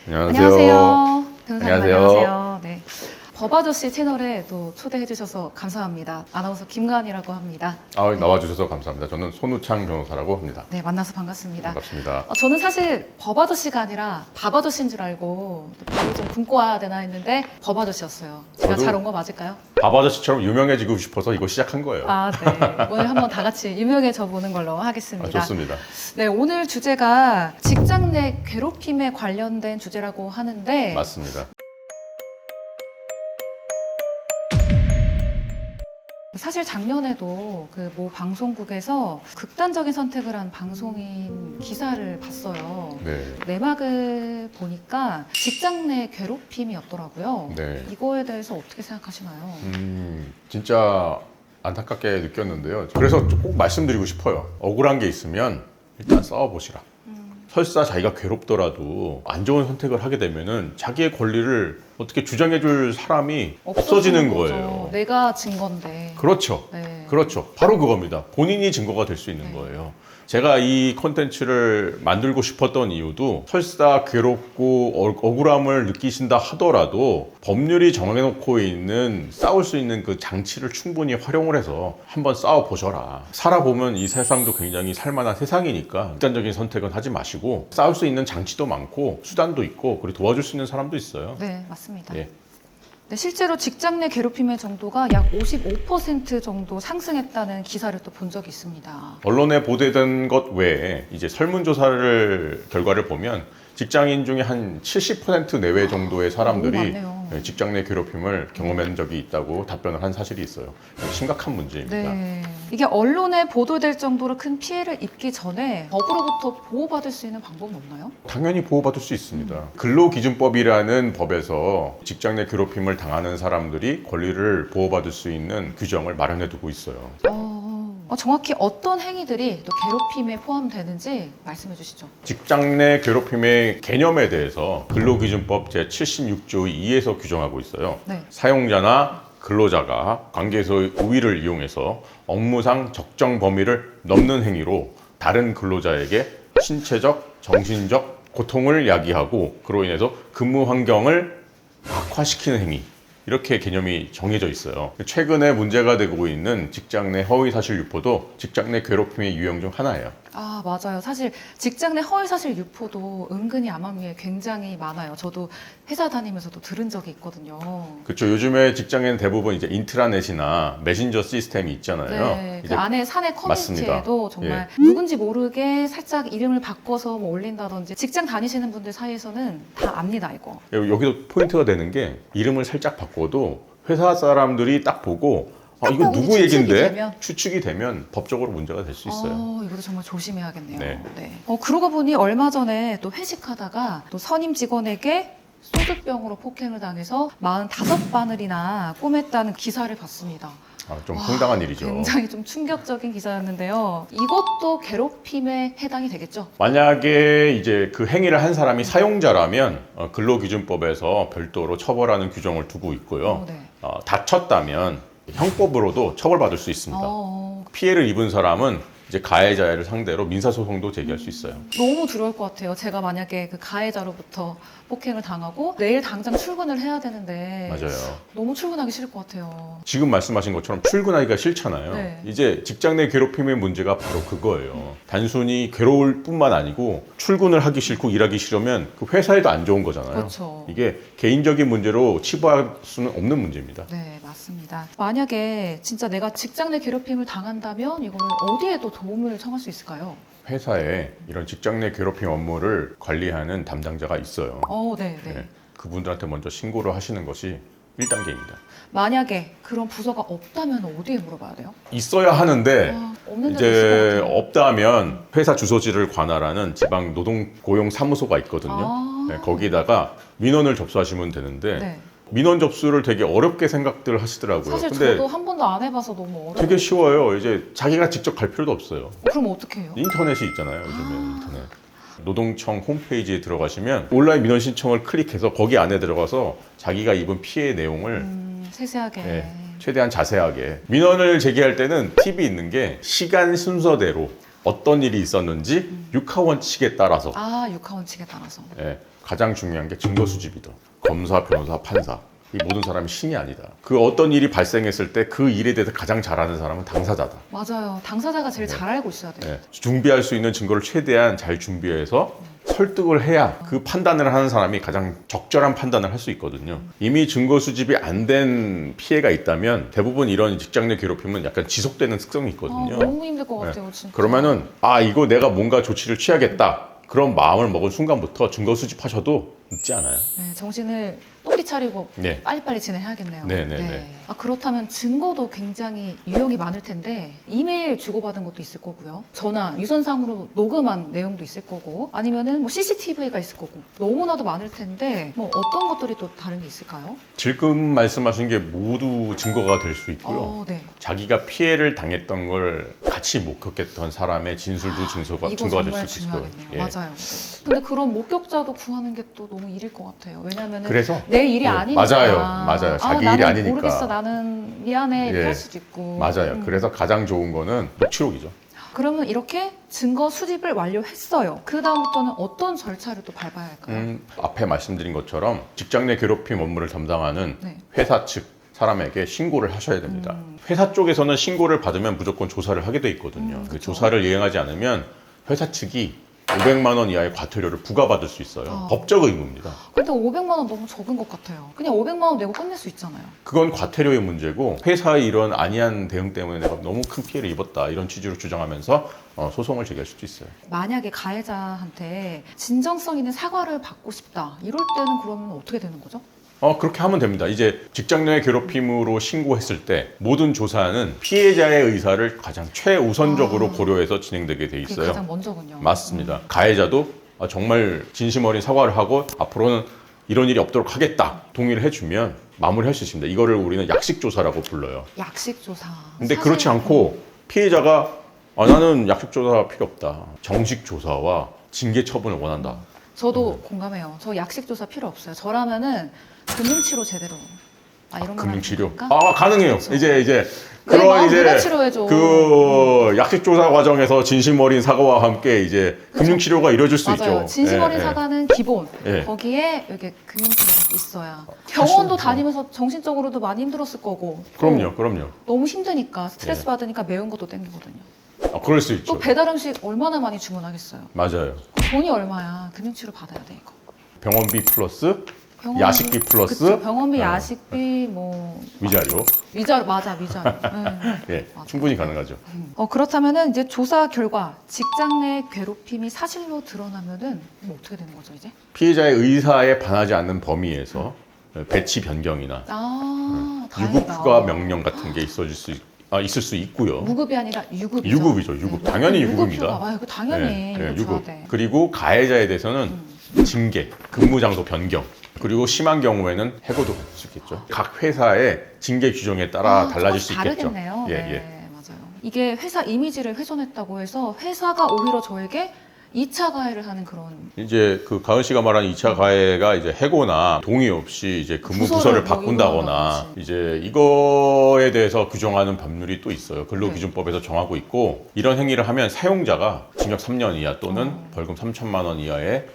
안녕하세요. 변호사님 안녕하세요. 안녕하세요. 네. 법아저씨 채널에 또 초대해 주셔서 감사합니다. 아나운서 김가은이라고 합니다. 나와주셔서 감사합니다. 저는 손우창 변호사라고 합니다. 네, 만나서 반갑습니다. 반갑습니다. 저는 사실 법아저씨가 아니라 밥아저씨인 줄 알고 밥을 좀 굶고 와야 되나 했는데 법아저씨였어요. 제가 저도- 잘 온 거 맞을까요? 밥 아저씨처럼 유명해지고 싶어서 이거 시작한 거예요. 네. 오늘 한번 다 같이 유명해져 보는 걸로 하겠습니다. 좋습니다. 네, 오늘 주제가 직장 내 괴롭힘에 관련된 주제라고 하는데 맞습니다. 사실 작년에도 그 모 방송국에서 극단적인 선택을 한 방송인 기사를 봤어요. 네. 내막을 보니까 직장 내 괴롭힘이었더라고요. 네. 이거에 대해서 어떻게 생각하시나요? 진짜 안타깝게 느꼈는데요. 그래서 꼭 말씀드리고 싶어요. 억울한 게 있으면 일단 싸워보시라. 설사 자기가 괴롭더라도 안 좋은 선택을 하게 되면은 자기의 권리를 어떻게 주장해줄 사람이 없어지는 거죠. 거예요. 내가 진 건데. 그렇죠. 네. 그렇죠. 바로 그겁니다. 본인이 증거가 될 수 있는 네. 거예요. 제가 이 콘텐츠를 만들고 싶었던 이유도 설사 괴롭고 억울함을 느끼신다 하더라도 법률이 정해놓고 있는 싸울 수 있는 그 장치를 충분히 활용을 해서 한번 싸워보셔라. 살아보면 이 세상도 굉장히 살만한 세상이니까 극단적인 선택은 하지 마시고 싸울 수 있는 장치도 많고 수단도 있고 그리고 도와줄 수 있는 사람도 있어요. 네, 맞습니다. 예. 네, 실제로 직장 내 괴롭힘의 정도가 약 55% 정도 상승했다는 기사를 또 본 적이 있습니다. 언론에 보도된 것 외에 이제 설문조사를 결과를 보면 직장인 중에 한 70% 내외 정도의 사람들이 너무 많네요. 직장 내 괴롭힘을 경험한 적이 있다고 답변을 한 사실이 있어요. 심각한 문제입니다. 네. 이게 언론에 보도될 정도로 큰 피해를 입기 전에 법으로부터 보호받을 수 있는 방법은 없나요? 당연히 보호받을 수 있습니다. 근로기준법이라는 법에서 직장 내 괴롭힘을 당하는 사람들이 권리를 보호받을 수 있는 규정을 마련해 두고 있어요. 정확히 어떤 행위들이 또 괴롭힘에 포함되는지 말씀해 주시죠. 직장 내 괴롭힘의 개념에 대해서 근로기준법 제76조 2에서 규정하고 있어요. 네. 사용자나 근로자가 관계에서의 우위를 이용해서 업무상 적정 범위를 넘는 행위로 다른 근로자에게 신체적, 정신적 고통을 야기하고 그로 인해서 근무 환경을 악화시키는 행위, 이렇게 개념이 정해져 있어요. 최근에 문제가 되고 있는 직장 내 허위사실 유포도 직장 내 괴롭힘의 유형 중 하나예요. 맞아요. 사실 직장 내 허위사실 유포도 은근히 암암리에 굉장히 많아요. 저도 회사 다니면서도 들은 적이 있거든요. 그렇죠. 요즘에 직장에는 대부분 이제 인트라넷이나 메신저 시스템이 있잖아요. 네, 그 이제 안에 사내 커뮤니티에도 정말 누군지 모르게 살짝 이름을 바꿔서 뭐 올린다든지 직장 다니시는 분들 사이에서는 다 압니다, 이거. 여기도 포인트가 되는 게 이름을 살짝 바꿔도 회사 사람들이 딱 보고 이거 보고 누구 추측이 얘긴데? 되면? 추측이 되면 법적으로 문제가 될 수 있어요. 이것도 정말 조심해야겠네요. 네. 그러고 보니 얼마 전에 또 회식하다가 또 선임 직원에게 소주병으로 폭행을 당해서 45바늘이나 꼬맸다는 기사를 봤습니다. 좀 황당한 일이죠. 굉장히 좀 충격적인 기사였는데요. 이것도 괴롭힘에 해당이 되겠죠? 만약에 이제 그 행위를 한 사람이 사용자라면 근로기준법에서 별도로 처벌하는 규정을 두고 있고요. 네. 다쳤다면 형법으로도 처벌받을 수 있습니다. 피해를 입은 사람은 이제 가해자를 상대로 민사소송도 제기할 수 있어요. 너무 두려울 것 같아요. 제가 만약에 그 가해자로부터 폭행을 당하고 내일 당장 출근을 해야 되는데 맞아요. 너무 출근하기 싫을 것 같아요. 지금 말씀하신 것처럼 출근하기가 싫잖아요. 네. 이제 직장 내 괴롭힘의 문제가 바로 그거예요. 단순히 괴로울 뿐만 아니고 출근을 하기 싫고 일하기 싫으면 그 회사에도 안 좋은 거잖아요. 그렇죠. 이게 개인적인 문제로 치부할 수는 없는 문제입니다. 네, 맞습니다. 만약에 진짜 내가 직장 내 괴롭힘을 당한다면 이거를 어디에도 도움을 청할 수 있을까요? 회사에 이런 직장 내 괴롭힘 업무를 관리하는 담당자가 있어요. 네. 네. 그분들한테 먼저 신고를 하시는 것이 1단계입니다. 만약에 그런 부서가 없다면 어디에 물어봐야 돼요? 있어야 하는데 없는 데도 있을 것 이제 같아요. 없다면 회사 주소지를 관할하는 지방 노동고용사무소가 있거든요. 네, 거기다가 민원을 접수하시면 되는데 네. 민원 접수를 되게 어렵게 생각들 하시더라고요. 사실 근데 저도 한 번도 안 해봐서 너무 어려워요. 되게 쉬워요. 이제 자기가 직접 갈 필요도 없어요. 그럼 어떻게 해요? 인터넷이 있잖아요. 요즘에 인터넷. 노동청 홈페이지에 들어가시면 온라인 민원 신청을 클릭해서 거기 안에 들어가서 자기가 입은 피해 내용을 세세하게. 네, 최대한 자세하게 민원을 제기할 때는 팁이 있는 게 시간 순서대로 어떤 일이 있었는지 육하 원칙에 따라서 육하 원칙에 따라서. 예, 가장 중요한 게 증거 수집이다. 검사, 변호사, 판사. 이 모든 사람이 신이 아니다. 그 어떤 일이 발생했을 때 그 일에 대해서 가장 잘 아는 사람은 당사자다. 맞아요. 당사자가 제일 네. 잘 알고 있어야 돼요. 네. 준비할 수 있는 증거를 최대한 잘 준비해서 설득을 해야 그 판단을 하는 사람이 가장 적절한 판단을 할 수 있거든요. 이미 증거 수집이 안 된 피해가 있다면 대부분 이런 직장 내 괴롭힘은 약간 지속되는 특성이 있거든요. 너무 힘들 것 네. 같아요, 진짜. 그러면은 이거 내가 뭔가 조치를 취하겠다. 그런 마음을 먹은 순간부터 증거 수집하셔도 늦지 않아요. 네, 정신을 똑히 차리고 네. 빨리빨리 진행해야겠네요. 네. 그렇다면 증거도 굉장히 유형이 많을 텐데 이메일 주고받은 것도 있을 거고요. 전화, 유선상으로 녹음한 내용도 있을 거고 아니면은 뭐 CCTV가 있을 거고 너무나도 많을 텐데 뭐 어떤 것들이 또 다른 게 있을까요? 지금 말씀하신 게 모두 증거가 될 수 있고요. 네. 자기가 피해를 당했던 걸 같이 목격했던 사람의 진술도 증거가 이거 될 정말 수 있고요. 중요하겠네요. 맞아요. 근데 그런 목격자도 구하는 게 또 너무 일일 것 같아요. 왜냐면은 그래서 내 일이 아니니까. 맞아요. 자기 일이 나는 아니니까. 모르겠어. 나는 미안해. 이렇게 예. 할 수도 있고. 맞아요. 그래서 가장 좋은 거는 녹취록이죠. 그러면 이렇게 증거 수집을 완료했어요. 그 다음부터는 어떤 절차를 또 밟아야 할까요? 앞에 말씀드린 것처럼 직장 내 괴롭힘 업무를 담당하는 네. 회사 측 사람에게 신고를 하셔야 됩니다. 회사 쪽에서는 신고를 받으면 무조건 조사를 하게 돼 있거든요. 그 그쵸. 조사를 이행하지 않으면 회사 측이 500만 원 이하의 과태료를 부과받을 수 있어요. 법적 의무입니다. 근데 500만 원 너무 적은 것 같아요. 그냥 500만 원 내고 끝낼 수 있잖아요. 그건 과태료의 문제고 회사의 이런 안이한 대응 때문에 내가 너무 큰 피해를 입었다 이런 취지로 주장하면서 소송을 제기할 수도 있어요. 만약에 가해자한테 진정성 있는 사과를 받고 싶다. 이럴 때는 그러면 어떻게 되는 거죠? 그렇게 하면 됩니다. 이제 직장 내 괴롭힘으로 신고했을 때 모든 조사는 피해자의 의사를 가장 최우선적으로 고려해서 진행되게 돼 그게 있어요. 가장 먼저군요. 맞습니다. 가해자도 정말 진심 어린 사과를 하고 앞으로는 이런 일이 없도록 하겠다 동의를 해주면 마무리할 수 있습니다. 이거를 우리는 약식 조사라고 불러요. 약식 조사. 근데 사실- 그렇지 않고 피해자가 나는 약식 조사 필요 없다. 정식 조사와 징계 처분을 원한다. 저도 공감해요. 저 약식 조사 필요 없어요. 저라면은 금융치료 제대로. 이런 거 금융치료. 말하는 가능해요. 그렇죠. 이제 내 그런 마음 이제 누가 치료해줘. 그 약식 조사 과정에서 진심 어린 사과와 함께 이제 금융치료가 이루어질 수 맞아요. 있죠. 진심 어린 예. 사과는 기본. 예. 거기에 이게 금융치료가 있어야. 병원도 다니면서 정신적으로도 많이 힘들었을 거고. 또 그럼요. 너무 힘드니까 스트레스 예. 받으니까 매운 것도 땡기거든요. 그럴 수 있죠. 또 배달 음식 얼마나 많이 주문하겠어요. 맞아요. 돈이 얼마야. 금융치료 받아야 돼 이거. 병원비 플러스 병원비- 야식비 플러스 그쵸. 병원비, 어. 야식비, 뭐 위자료. 위자료 맞아 위자료. 예, 맞아요. 충분히 가능하죠. 그렇다면은 이제 조사 결과 직장 내 괴롭힘이 사실로 드러나면은 뭐 어떻게 되는 거죠 이제? 피해자의 의사에 반하지 않는 범위에서 배치 변경이나 다행이다. 유급휴가 명령 같은 게 있을 수 있고요. 무급이 아니라 유급이죠. 유급이죠, 유급. 당연히 유급입니다. 이거 당연히 유급 줘야 유급. 돼. 그리고 가해자에 대해서는 징계, 근무 장소 변경, 그리고 심한 경우에는 해고도 받을 수 있겠죠. 각 회사의 징계 규정에 따라 달라질 수 있겠죠. 다르겠네요. 예, 네, 맞아요. 이게 회사 이미지를 훼손했다고 해서 회사가 오히려 저에게 2차 가해를 하는 그런 이제 그 가은 씨가 말하는 2차 가해가 이제 해고나 동의 없이 이제 근무 부서를 부서를 뭐 바꾼다거나 이동한다든지. 이제 이거에 대해서 규정하는 법률이 또 있어요. 근로기준법에서 네. 정하고 있고 이런 행위를 하면 사용자가 징역 3년 이하 또는 벌금 3천만 원 이하의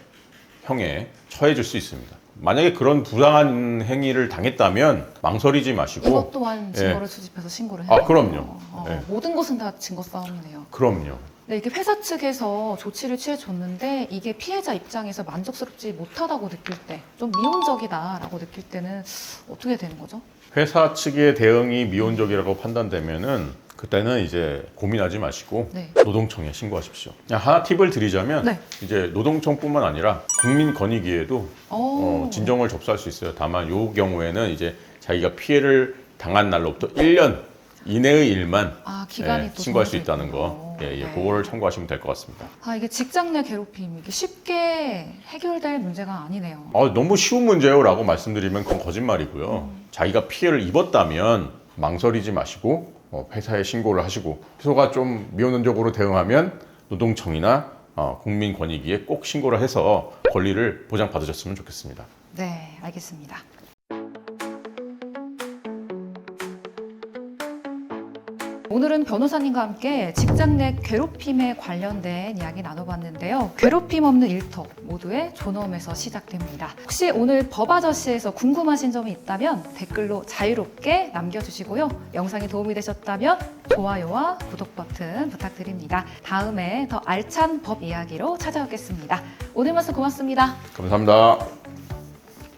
형에 처해질 수 있습니다. 만약에 그런 부당한 행위를 당했다면 망설이지 마시고 이것 또한 증거를 수집해서 신고를 해야 돼요. 그럼요. 예. 모든 것은 다 증거 싸움이네요. 그럼요. 네, 이게 회사 측에서 조치를 취해줬는데 이게 피해자 입장에서 만족스럽지 못하다고 느낄 때, 좀 미온적이다라고 느낄 때는 어떻게 되는 거죠? 회사 측의 대응이 미온적이라고 판단되면은 그때는 이제 고민하지 마시고 네. 노동청에 신고하십시오. 그냥 하나 팁을 드리자면 네. 이제 노동청뿐만 아니라 국민권익위에도 진정을 접수할 수 있어요. 다만 이 경우에는 이제 자기가 피해를 당한 날로부터 1년 이내의 일만 기간이 또 신고할 수 정해져 있다는 거, 있군요. 네. 그거를 참고하시면 될 것 같습니다. 이게 직장 내 괴롭힘 이게 쉽게 해결될 문제가 아니네요. 너무 쉬운 문제요라고 말씀드리면 그건 거짓말이고요. 자기가 피해를 입었다면 망설이지 마시고 회사에 신고를 하시고 회사가 좀 미온적으로 대응하면 노동청이나 국민권익위에 꼭 신고를 해서 권리를 보장받으셨으면 좋겠습니다. 네, 알겠습니다. 오늘은 변호사님과 함께 직장 내 괴롭힘에 관련된 이야기 나눠봤는데요. 괴롭힘 없는 일터 모두의 존엄에서 시작됩니다. 혹시 오늘 법 아저씨에서 궁금하신 점이 있다면 댓글로 자유롭게 남겨주시고요. 영상이 도움이 되셨다면 좋아요와 구독 버튼 부탁드립니다. 다음에 더 알찬 법 이야기로 찾아오겠습니다. 오늘 말씀 고맙습니다. 감사합니다.